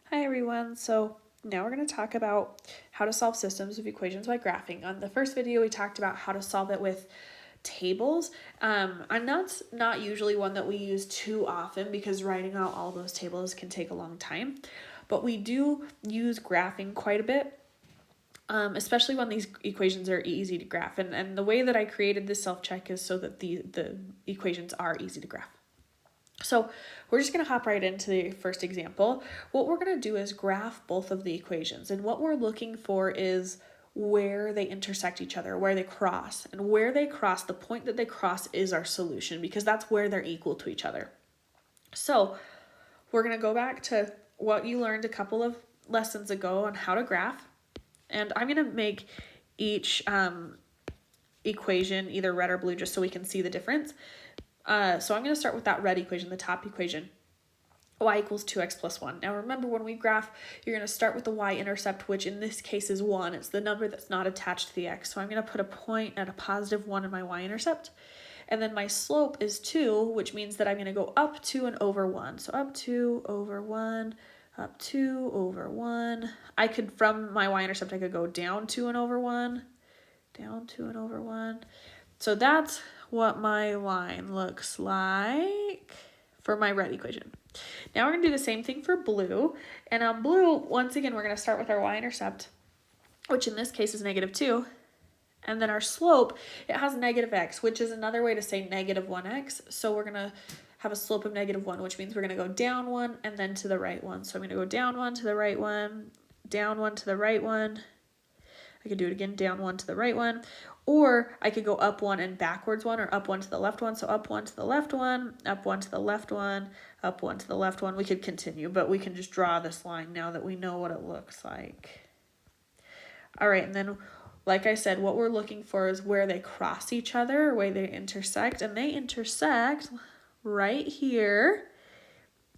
Hi everyone, so now we're going to talk about how to solve systems of equations by graphing. On the first video we talked about how to solve it with tables, and that's not usually one that we use too often because writing out all those tables can take a long time, but we do use graphing quite a bit. Especially when these equations are easy to graph, and the way that I created this self-check is so that the equations are easy to graph. So we're just going to hop right into the first example. What we're going to do is graph both of the equations, and what we're looking for is where they intersect each other, where they cross, and where they cross, the point that they cross is our solution because that's where they're equal to each other. So we're going to go back to what you learned a couple of lessons ago on how to graph, and I'm going to make each equation either red or blue just so we can see the difference. So I'm going to start with that red equation, the top equation, y equals 2x plus 1. Now remember, when we graph, you're going to start with the y-intercept, which in this case is 1. It's the number that's not attached to the x. So I'm going to put a point at a positive 1 in my y-intercept. And then my slope is 2, which means that I'm going to go up 2 and over 1. So up 2 over 1, up 2 over 1. I could, from my y-intercept, I could go down 2 and over 1, down 2 and over 1. So that's what my line looks like for my red equation. Now we're going to do the same thing for blue. And on blue, once again, we're going to start with our y-intercept, which in this case is negative 2. And then our slope, it has negative x, which is another way to say negative 1x. So we're going to have a slope of negative 1, which means we're going to go down 1 and then to the right 1. So I'm going to go down 1 to the right 1, down 1 to the right 1. I could do it again, down 1 to the right 1. Or I could go up 1 and backwards 1, or up 1 to the left 1. So up 1 to the left 1, up 1 to the left 1, up 1 to the left 1. We could continue, but we can just draw this line now that we know what it looks like. All right, and then like I said, what we're looking for is where they cross each other, where they intersect, and they intersect right here.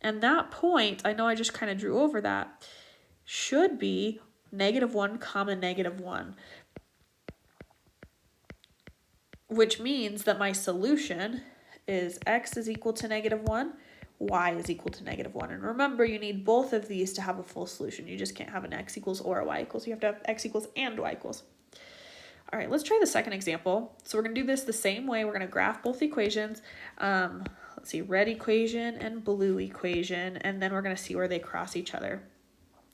And that point, I know I just kind of drew over that, should be negative 1 comma negative 1. Which means that my solution is x is equal to negative 1, y is equal to negative 1. And remember, you need both of these to have a full solution. You just can't have an x equals or a y equals. You have to have x equals and y equals. All right, let's try the second example. So we're going to do this the same way. We're going to graph both equations. Let's see, red equation and blue equation, and then we're going to see where they cross each other.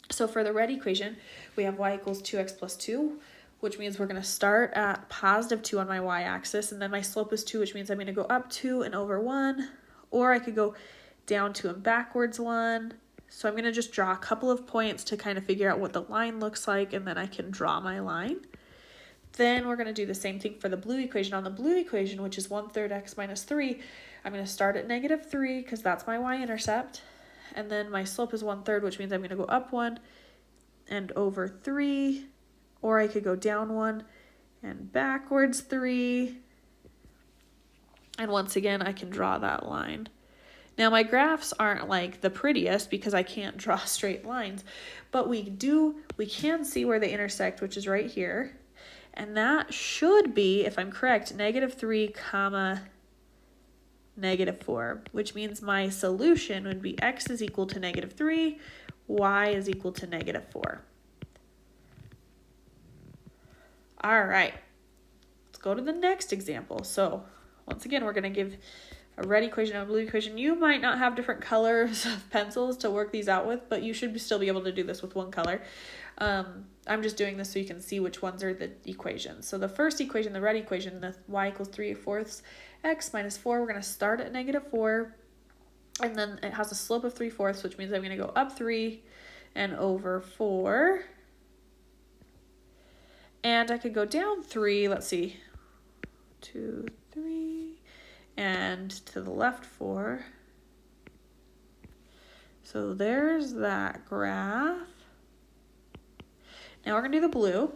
So for the red equation, we have y equals 2x plus 2, which means we're going to start at positive 2 on my y-axis, and then my slope is 2, which means I'm going to go up 2 and over 1, or I could go down 2 and backwards 1. So I'm going to just draw a couple of points to kind of figure out what the line looks like, and then I can draw my line. Then we're going to do the same thing for the blue equation. On the blue equation, which is 1/3 x minus 3, I'm going to start at negative 3 because that's my y-intercept, and then my slope is 1/3, which means I'm going to go up 1 and over 3, or I could go down 1 and backwards 3. And once again, I can draw that line. Now my graphs aren't like the prettiest because I can't draw straight lines, but we can see where they intersect, which is right here. And that should be, if I'm correct, negative 3 comma negative 4, which means my solution would be x is equal to negative 3, y is equal to negative 4. All right, let's go to the next example. So once again, we're going to give a red equation and a blue equation. You might not have different colors of pencils to work these out with, but you should still be able to do this with one color. I'm just doing this so you can see which ones are the equations. So the first equation, the red equation, the y equals 3/4 x minus 4, we're going to start at negative 4, and then it has a slope of 3/4, which means I'm going to go up 3 and over 4. And I could go down 3, let's see, 2, 3, and to the left 4. So there's that graph. Now we're going to do the blue,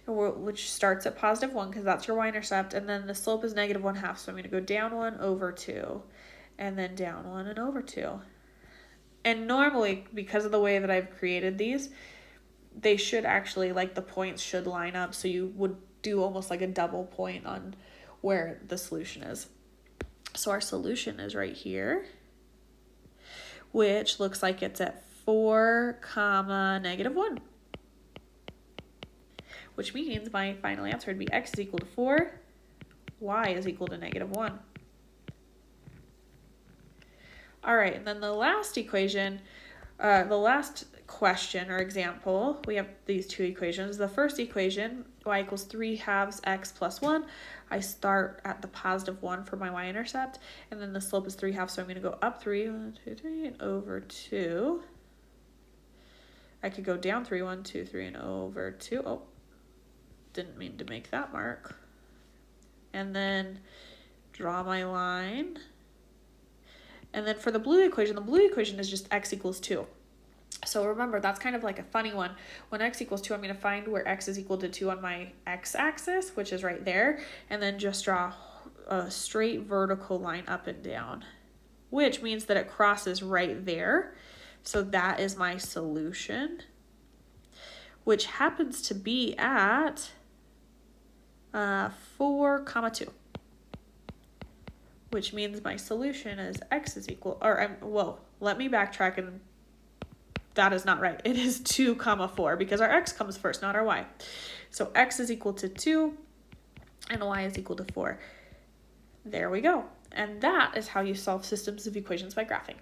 which starts at positive 1 because that's your y-intercept, and then the slope is negative 1/2, so I'm going to go down 1 over 2, and then down 1 and over 2. And normally, because of the way that I've created these, they should actually, like the points should line up, so you would do almost like a double point on where the solution is. So our solution is right here, which looks like it's at 4 comma negative 1. Which means my final answer would be x is equal to 4, y is equal to negative 1. All right, and then the last equation, the last question or example, we have these two equations. The first equation, y equals 3/2 x plus 1. I start at the positive 1 for my y-intercept, and then the slope is 3/2, so I'm going to go up 3, 1, 2, 3, and over 2. I could go down 3, 1, 2, 3, and over 2. Oh, didn't mean to make that mark. And then draw my line. And then for the blue equation is just x equals 2. So remember, that's kind of like a funny one. When x equals 2, I'm going to find where x is equal to 2 on my x-axis, which is right there, and then just draw a straight vertical line up and down, which means that it crosses right there. So that is my solution, which happens to be at 4, 2. Which means my solution is x is equal, let me backtrack, and that is not right. It is 2, 4, because our x comes first, not our y. So x is equal to 2, and y is equal to 4. There we go. And that is how you solve systems of equations by graphing.